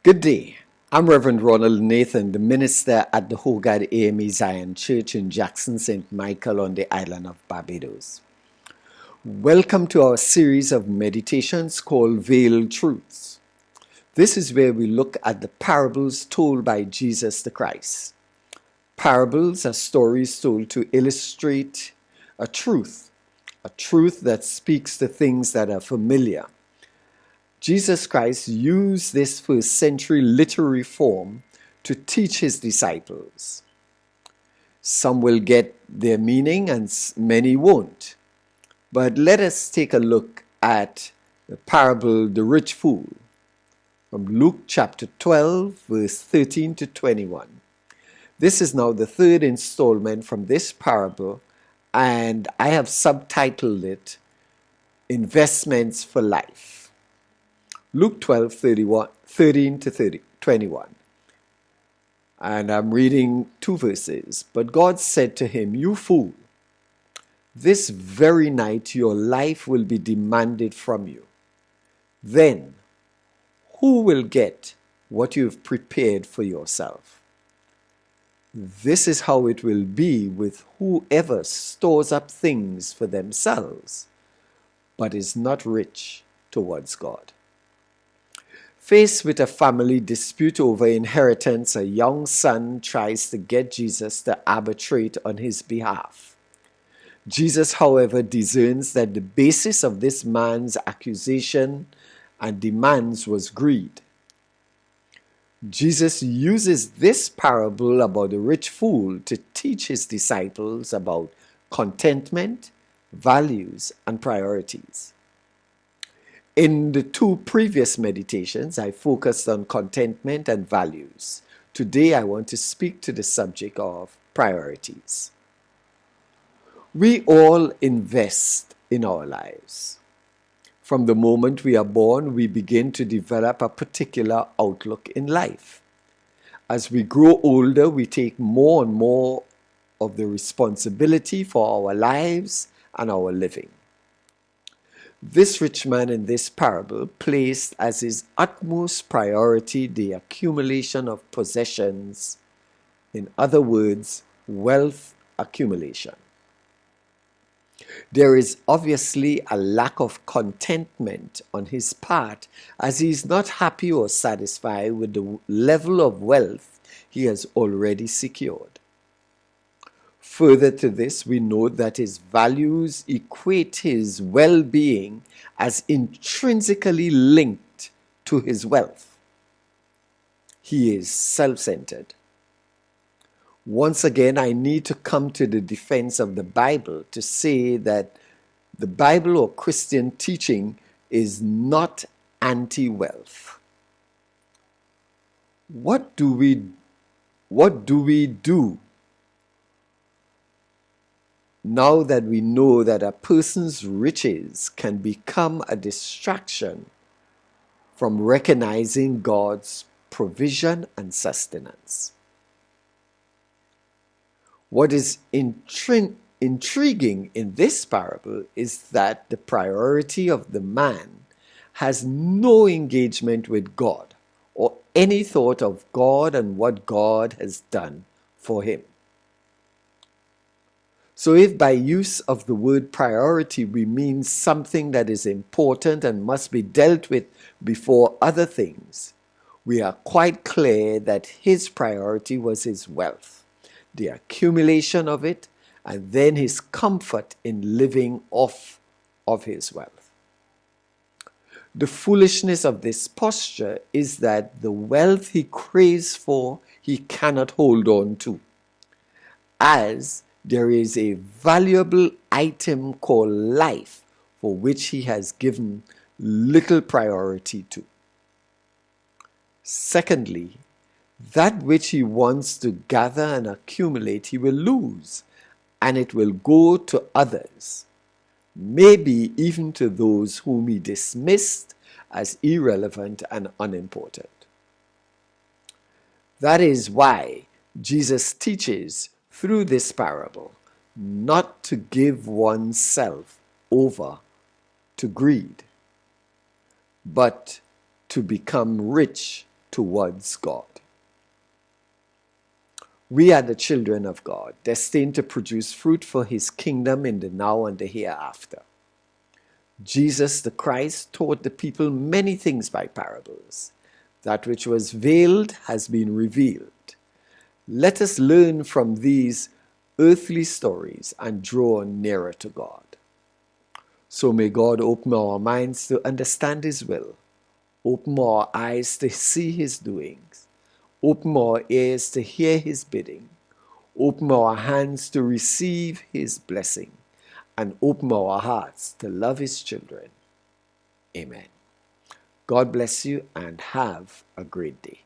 Good day. I'm Reverend Ronald A, the minister at the Hogad AME Zion Church in Jackson, St. Michael on the island of Barbados. Welcome to our series of meditations called Veiled Truths. This is where we look at the parables told by Jesus the Christ. Parables are stories told to illustrate a truth that speaks to things that are familiar. Jesus Christ used this first century literary form to teach his disciples. Some will get their meaning and many won't. But let us take a look at the parable The Rich Fool from Luke chapter 12 verse 13 to 21. This is now the third installment from this parable, and I have subtitled it Investments for Life. Luke 12, 13 to 21. And I'm reading two verses. But God said to him, "You fool, this very night your life will be demanded from you. Then who will get what you have prepared for yourself? This is how it will be with whoever stores up things for themselves, but is not rich towards God." Faced with a family dispute over inheritance, a young son tries to get Jesus to arbitrate on his behalf. Jesus, however, discerns that the basis of this man's accusation and demands was greed. Jesus uses this parable about the rich fool to teach his disciples about contentment, values, and priorities. In the two previous meditations, I focused on contentment and values. Today, I want to speak to the subject of priorities. We all invest in our lives. From the moment we are born, we begin to develop a particular outlook in life. As we grow older, we take more and more of the responsibility for our lives and our living. This rich man in this parable placed as his utmost priority the accumulation of possessions, in other words, wealth accumulation. There is obviously a lack of contentment on his part, as he is not happy or satisfied with the level of wealth he has already secured. Further to this, we note that his values equate his well-being as intrinsically linked to his wealth. He is self-centered. Once again, I need to come to the defense of the Bible to say that the Bible or Christian teaching is not anti-wealth. What do we do now that we know that a person's riches can become a distraction from recognizing God's provision and sustenance? What is intriguing in this parable is that the priority of the man has no engagement with God or any thought of God and what God has done for him. So if by use of the word priority we mean something that is important and must be dealt with before other things, we are quite clear that his priority was his wealth, the accumulation of it, and then his comfort in living off of his wealth. The foolishness of this posture is that the wealth he craves for, he cannot hold on to, as there is a valuable item called life for which he has given little priority to. Secondly, that which he wants to gather and accumulate he will lose, and it will go to others, maybe even to those whom he dismissed as irrelevant and unimportant. That is why Jesus teaches through this parable not to give oneself over to greed, but to become rich towards God. We are the children of God, destined to produce fruit for his kingdom in the now and the hereafter. Jesus the Christ taught the people many things by parables. That which was veiled has been revealed. Let us learn from these earthly stories and draw nearer to God. So may God open our minds to understand his will, open our eyes to see his doings, open our ears to hear his bidding, open our hands to receive his blessing, and open our hearts to love his children. Amen. God bless you and have a great day.